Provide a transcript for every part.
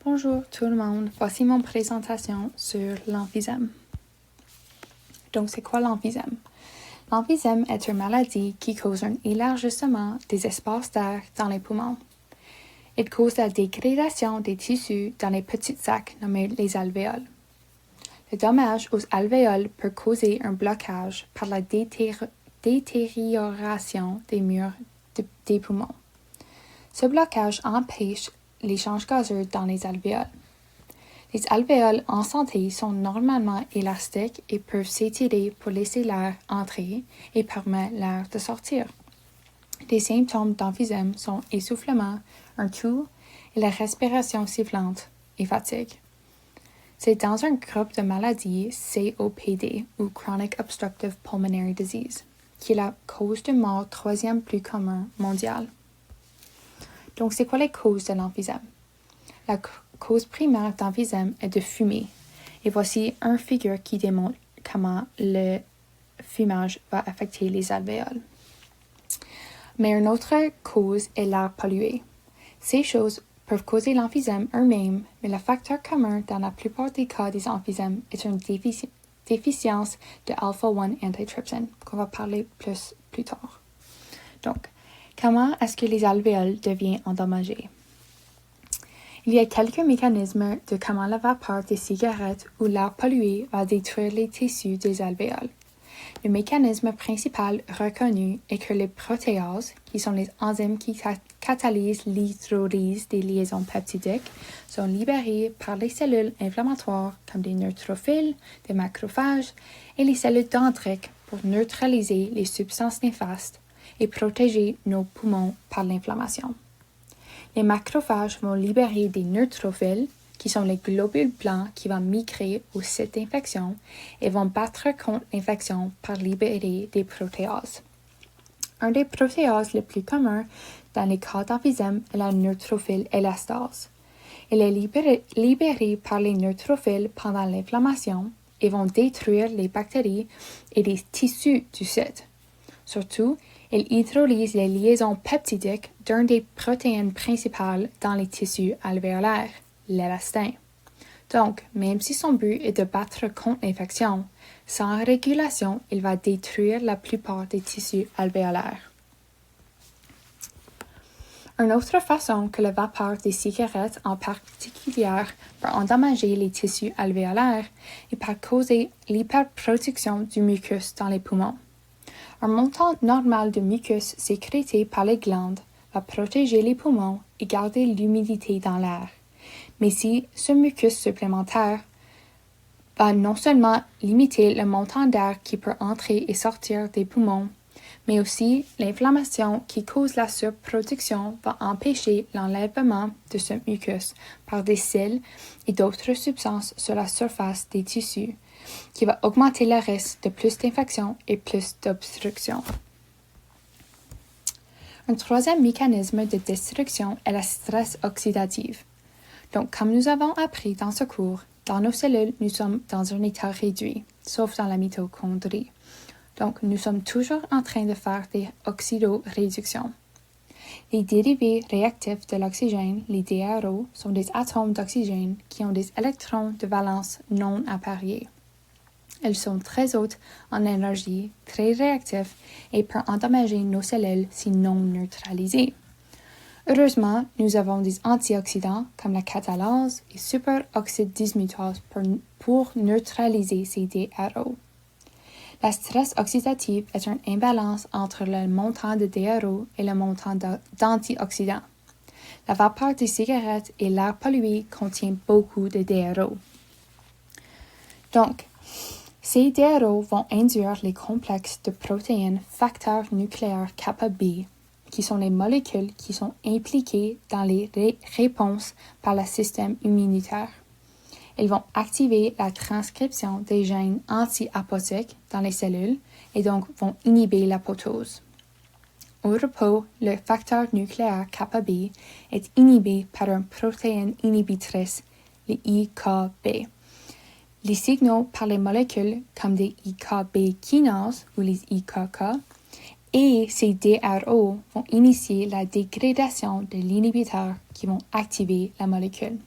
Bonjour tout le monde, voici mon présentation sur l'emphysème. Donc c'est quoi l'emphysème? L'emphysème est une maladie qui cause un élargissement des espaces d'air dans les poumons. Il cause la dégradation des tissus dans les petits sacs nommés les alvéoles. Le dommage aux alvéoles peut causer un blocage par la détérioration des murs des poumons. Ce blocage empêche l'échange gazeux dans les alvéoles. Les alvéoles en santé sont normalement élastiques et peuvent s'étirer pour laisser l'air entrer et permettre l'air de sortir. Les symptômes d'emphysème sont essoufflement, un toux et la respiration sifflante et fatigue. C'est dans un groupe de maladies COPD ou Chronic Obstructive Pulmonary Disease, qui est la cause de mort troisième plus commune mondiale. Donc, c'est quoi les causes de l'emphysème? La cause primaire d'emphysème est de fumer. Et voici une figure qui démontre comment le fumage va affecter les alvéoles. Mais une autre cause est l'air pollué. Ces choses peuvent causer l'emphysème eux-mêmes, mais le facteur commun dans la plupart des cas des emphysèmes est une déficience de alpha-1 antitrypsin, qu'on va parler plus tard. Donc, comment est-ce que les alvéoles deviennent endommagés? Il y a quelques mécanismes de comment la vapeur des cigarettes ou l'air pollué va détruire les tissus des alvéoles. Le mécanisme principal reconnu est que les protéases, qui sont les enzymes qui catalysent l'hydrolyse des liaisons peptidiques, sont libérées par les cellules inflammatoires comme des neutrophiles, des macrophages et les cellules dendrites pour neutraliser les substances néfastes et protéger nos poumons par l'inflammation. Les macrophages vont libérer des neutrophiles, qui sont les globules blancs qui vont migrer au site d'infection et vont battre contre l'infection par libérer des protéases. Un des protéases les plus communs dans les cas d'emphysème est la neutrophile élastase. Elle est libérée par les neutrophiles pendant l'inflammation et vont détruire les bactéries et les tissus du site. Surtout, elle hydrolyse les liaisons peptidiques d'une des protéines principales dans les tissus alvéolaires, l'élastin. Donc, même si son but est de battre contre l'infection, sans régulation, il va détruire la plupart des tissus alvéolaires. Une autre façon que la vapeur des cigarettes en particulier peut endommager les tissus alvéolaires est par causer l'hyperproduction du mucus dans les poumons. Un montant normal de mucus sécrété par les glandes va protéger les poumons et garder l'humidité dans l'air. Mais si ce mucus supplémentaire va non seulement limiter le montant d'air qui peut entrer et sortir des poumons, mais aussi l'inflammation qui cause la surproduction va empêcher l'enlèvement de ce mucus par des sels et d'autres substances sur la surface des tissus, qui va augmenter le risque de plus d'infections et plus d'obstruction. Un troisième mécanisme de destruction est le stress oxydatif. Donc, comme nous avons appris dans ce cours, dans nos cellules, nous sommes dans un état réduit, sauf dans la mitochondrie. Donc, nous sommes toujours en train de faire des oxydoréductions. Les dérivés réactifs de l'oxygène, les DRO, sont des atomes d'oxygène qui ont des électrons de valence non appariés. Elles sont très hautes en énergie, très réactifs et peuvent endommager nos cellules si non neutralisées. Heureusement, nous avons des antioxydants comme la catalase et superoxyde dismutase pour neutraliser ces DRO. Le stress oxydatif est une imbalance entre le montant de DRO et le montant d'antioxydants. La vapeur des cigarettes et l'air pollué contiennent beaucoup de DRO. Donc, ces DRO vont induire les complexes de protéines facteurs nucléaires kappa B, qui sont les molécules qui sont impliquées dans les réponses par le système immunitaire. Elles vont activer la transcription des gènes anti-apoptotiques dans les cellules et donc vont inhiber l'apoptose. Au repos, le facteur nucléaire kappa B est inhibé par une protéine inhibitrice, les IKB. Les signaux par les molécules comme des IKB kinases ou les IKK et ces DRO vont initier la dégradation de l'inhibiteur qui vont activer la molécule.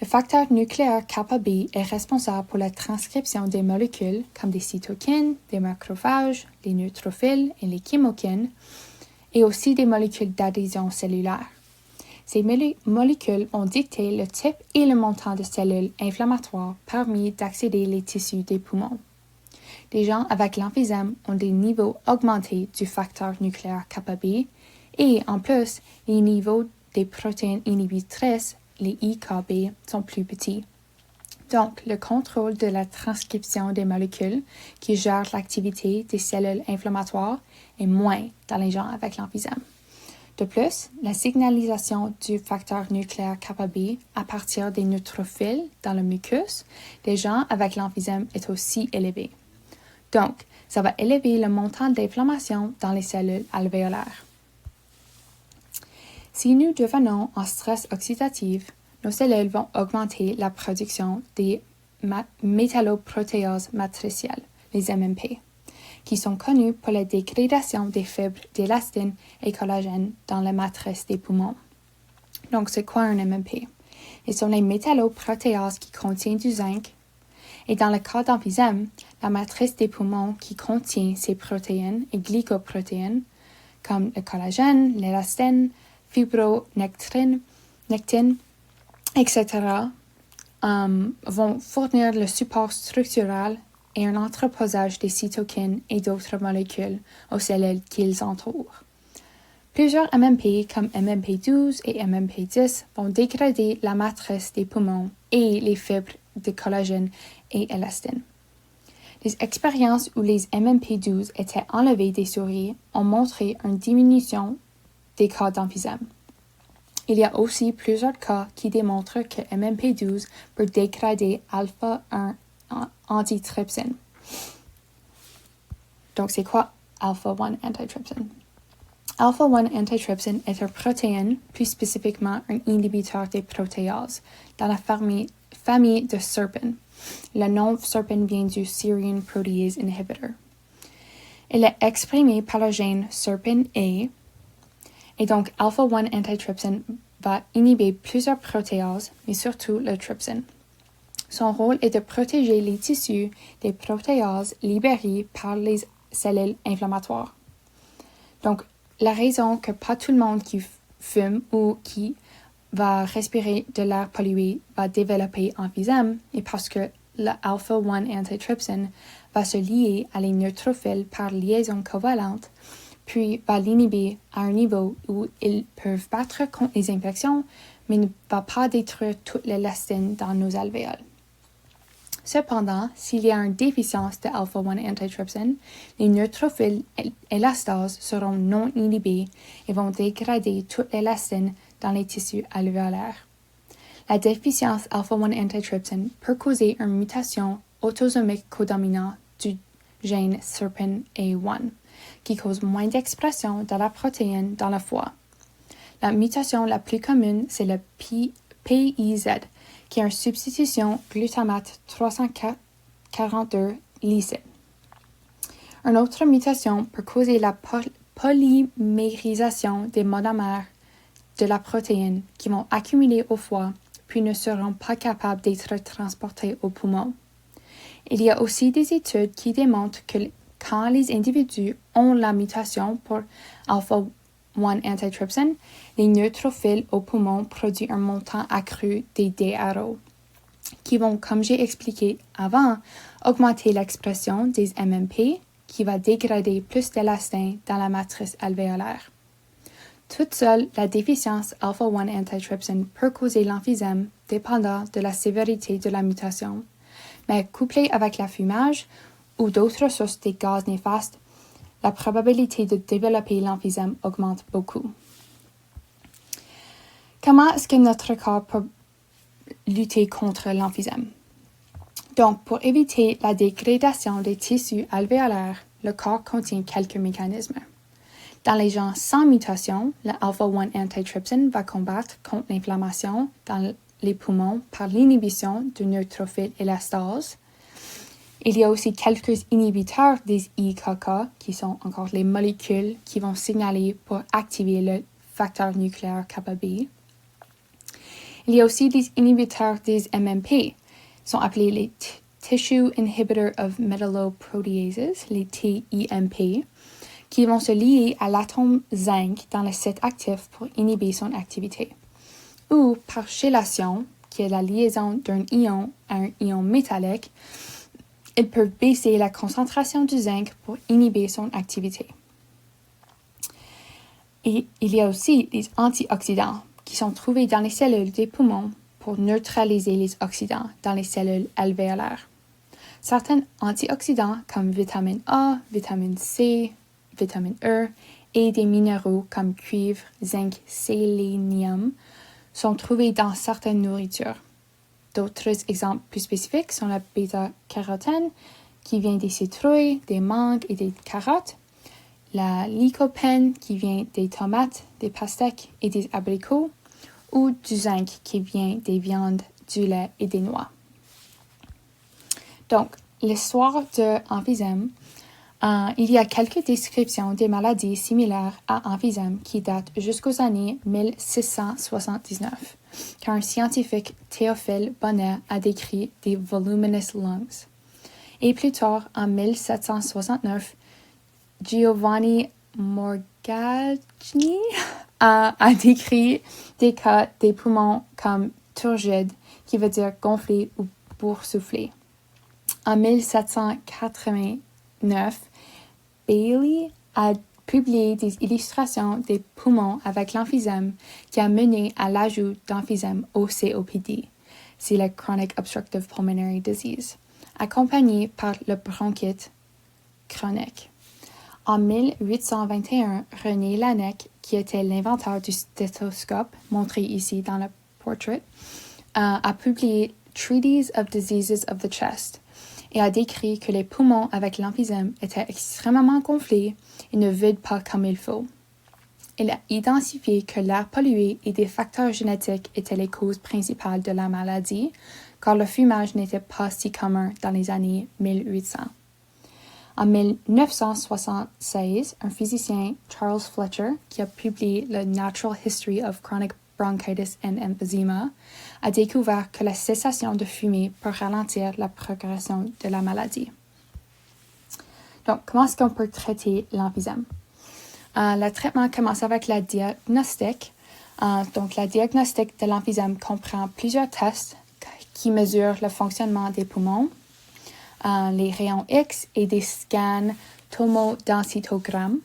Le facteur nucléaire kappa B est responsable pour la transcription des molécules comme des cytokines, des macrophages, les neutrophiles et les chymokines, et aussi des molécules d'adhésion cellulaire. Ces molécules vont dicter le type et le montant de cellules inflammatoires permis d'accéder les tissus des poumons. Les gens avec l'emphysème ont des niveaux augmentés du facteur nucléaire kappa B et, en plus, les niveaux des protéines inhibitrices, les IKB, sont plus petits. Donc, le contrôle de la transcription des molécules qui gèrent l'activité des cellules inflammatoires est moins dans les gens avec l'emphysème. De plus, la signalisation du facteur nucléaire kappa B à partir des neutrophiles dans le mucus des gens avec l'emphysème est aussi élevée. Donc, ça va élever le montant d'inflammation dans les cellules alvéolaires. Si nous devenons en stress oxydatif, nos cellules vont augmenter la production des métalloprotéases matricielles, les MMP, qui sont connues pour la dégradation des fibres d'élastine et collagène dans la matrice des poumons. Donc, c'est quoi un MMP? Ce sont les métalloprotéases qui contiennent du zinc. Et dans le cas d'emphysème, la matrice des poumons qui contient ces protéines et glycoprotéines, comme le collagène, l'élastine, fibronectine, etc., vont fournir le support structural et un entreposage des cytokines et d'autres molécules aux cellules qu'ils entourent. Plusieurs MMP comme MMP12 et MMP10 vont dégrader la matrice des poumons et les fibres de collagène et élastine. Les expériences où les MMP12 étaient enlevés des souris ont montré une diminution des cas d'emphysème. Il y a aussi plusieurs cas qui démontrent que MMP12 peut dégrader alpha-1 antitrypsin. Donc, c'est quoi alpha-1 antitrypsin? Alpha-1 antitrypsin est une protéine, plus spécifiquement un inhibiteur des protéases, dans la famille de serpin. Le nom serpin vient du serine protease inhibitor. Il est exprimé par le gène serpin A, et donc alpha-1 antitrypsin va inhiber plusieurs protéases, mais surtout le trypsin. Son rôle est de protéger les tissus des protéases libérées par les cellules inflammatoires. Donc, la raison que pas tout le monde qui fume ou qui va respirer de l'air pollué va développer emphysème est parce que le alpha-1 antitrypsin va se lier à les neutrophiles par liaison covalente, puis va l'inhiber à un niveau où ils peuvent battre contre les infections, mais ne va pas détruire toute l'élastine dans nos alvéoles. Cependant, s'il y a une déficience de alpha-1 antitrypsin, les neutrophiles élastases seront non inhibés et vont dégrader toute l'élastine dans les tissus alvéolaires. La déficience alpha-1 antitrypsin peut causer une mutation autosomique codominante du gène serpin A1, qui cause moins d'expression de la protéine dans le foie. La mutation la plus commune, c'est le PIZ, qui est une substitution glutamate 342 lysine. Une autre mutation peut causer la polymérisation des monomères de la protéine qui vont accumuler au foie puis ne seront pas capables d'être transportés aux poumons. Il y a aussi des études qui démontrent que quand les individus ont la mutation pour alpha-1 antitrypsin, les neutrophiles au poumon produisent un montant accru des DRO, qui vont, comme j'ai expliqué avant, augmenter l'expression des MMP, qui va dégrader plus d'élastin dans la matrice alvéolaire. Toute seule, la déficience alpha-1 antitrypsin peut causer l'emphysème, dépendant de la sévérité de la mutation, mais couplée avec le fumage ou d'autres sources de gaz néfastes, la probabilité de développer l'emphysème augmente beaucoup. Comment est-ce que notre corps peut lutter contre l'emphysème? Donc, pour éviter la dégradation des tissus alvéolaires, le corps contient quelques mécanismes. Dans les gens sans mutation, le alpha-1 antitrypsin va combattre contre l'inflammation dans les poumons par l'inhibition du neutrophile élastase. Il y a aussi quelques inhibiteurs des IKK, qui sont encore les molécules qui vont signaler pour activer le facteur nucléaire kappa B. Il y a aussi des inhibiteurs des MMP, sont appelés les Tissue Inhibitor of Metalloproteases, les TIMP, qui vont se lier à l'atome zinc dans le site actif pour inhiber son activité. Ou par chélation, qui est la liaison d'un ion à un ion métallique, ils peuvent baisser la concentration du zinc pour inhiber son activité. Et il y a aussi les antioxydants qui sont trouvés dans les cellules des poumons pour neutraliser les oxydants dans les cellules alvéolaires. Certains antioxydants comme vitamine A, vitamine C, vitamine E et des minéraux comme cuivre, zinc, sélénium sont trouvés dans certaines nourritures. D'autres exemples plus spécifiques sont la bêta-carotène qui vient des citrouilles, des mangues et des carottes, la lycopène qui vient des tomates, des pastèques et des abricots, ou du zinc qui vient des viandes, du lait et des noix. Donc, l'histoire de emphysème, il y a quelques descriptions des maladies similaires à emphysème qui datent jusqu'aux années 1679, quand un scientifique, Théophile Bonnet, a décrit des voluminous lungs. Et plus tard, en 1769, Giovanni Morgagni a décrit des cas des poumons comme turgides, qui veut dire gonflés ou boursouflés. En 1789, Bailey a publié des illustrations des poumons avec l'emphysème qui a mené à l'ajout d'emphysème au COPD, c'est la Chronic Obstructive Pulmonary Disease, accompagné par le bronchite chronique. En 1821, René Laennec, qui était l'inventeur du stéthoscope, montré ici dans le portrait, a publié Treatise of Diseases of the Chest et a décrit que les poumons avec l'emphysème étaient extrêmement gonflés et ne vident pas comme il faut. Il a identifié que l'air pollué et des facteurs génétiques étaient les causes principales de la maladie, car le fumage n'était pas si commun dans les années 1800. En 1976, un physicien, Charles Fletcher, qui a publié le Natural History of Chronic Bronchitis and Emphysema, a découvert que la cessation de fumer peut ralentir la progression de la maladie. Donc, comment est-ce qu'on peut traiter l'emphysème? Le traitement commence avec la diagnostic. Donc, la diagnostic de l'emphysème comprend plusieurs tests qui mesurent le fonctionnement des poumons, les rayons X et des scans tomodensitogrammes.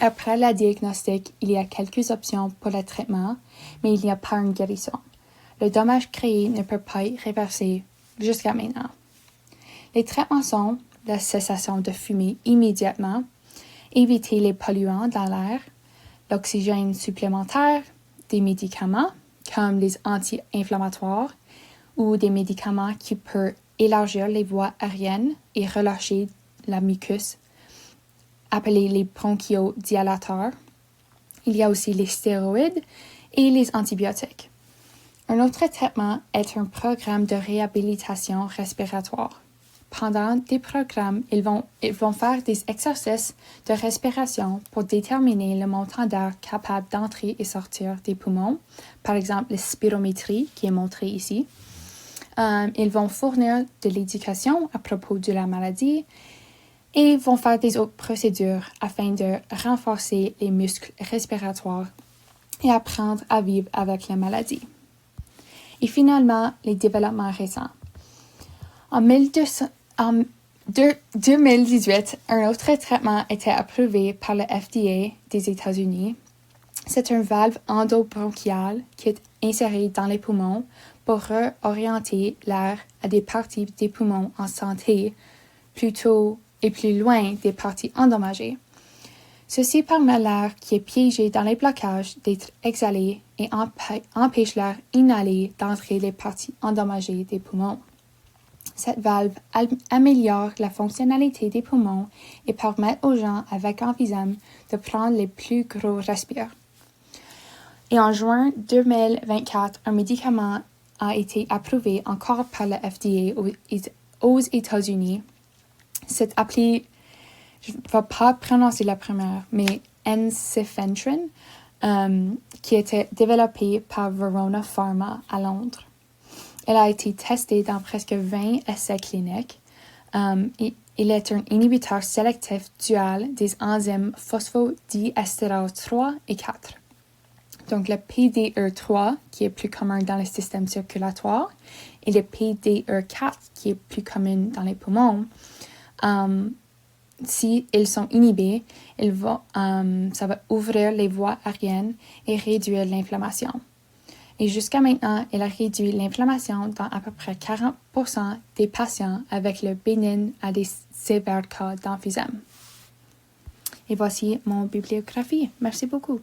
Après la diagnostic, il y a quelques options pour le traitement, mais il n'y a pas une guérison. Le dommage créé ne peut pas être réversé jusqu'à maintenant. Les traitements sont la cessation de fumer immédiatement, éviter les polluants dans l'air, l'oxygène supplémentaire, des médicaments comme les anti-inflammatoires ou des médicaments qui peuvent élargir les voies aériennes et relâcher la muqueuse, appelés les bronchodilatateurs. Il y a aussi les stéroïdes et les antibiotiques. Un autre traitement est un programme de réhabilitation respiratoire. Pendant des programmes, ils vont faire des exercices de respiration pour déterminer le montant d'air capable d'entrer et sortir des poumons, par exemple la spirométrie qui est montrée ici. Ils vont fournir de l'éducation à propos de la maladie et vont faire des autres procédures afin de renforcer les muscles respiratoires et apprendre à vivre avec la maladie. Et finalement, les développements récents. En 2018, un autre traitement était approuvé par le FDA des États-Unis. C'est une valve endobronchiale qui est insérée dans les poumons pour réorienter l'air à des parties des poumons en santé plutôt et plus loin des parties endommagées. Ceci permet l'air qui est piégé dans les blocages d'être exhalé et empêche l'air inhalé d'entrer les parties endommagées des poumons. Cette valve améliore la fonctionnalité des poumons et permet aux gens avec emphysème de prendre les plus gros respires. Et en juin 2024, un médicament a été approuvé encore par le FDA aux États-Unis. C'est appelé, je ne vais pas prononcer la première, mais ensifentrine, qui était développé par Verona Pharma à Londres. Elle a été testée dans presque 20 essais cliniques. Il est un inhibiteur sélectif dual des enzymes phosphodiesterase 3 et 4. Donc le PDE3 qui est plus commun dans le système circulatoire et le PDE4 qui est plus commun dans les poumons. Si ils sont inhibés, ça va ouvrir les voies aériennes et réduire l'inflammation. Et jusqu'à maintenant, il a réduit l'inflammation dans à peu près 40% des patients avec le bénin à des sévères cas d'emphysème. Et voici mon bibliographie. Merci beaucoup.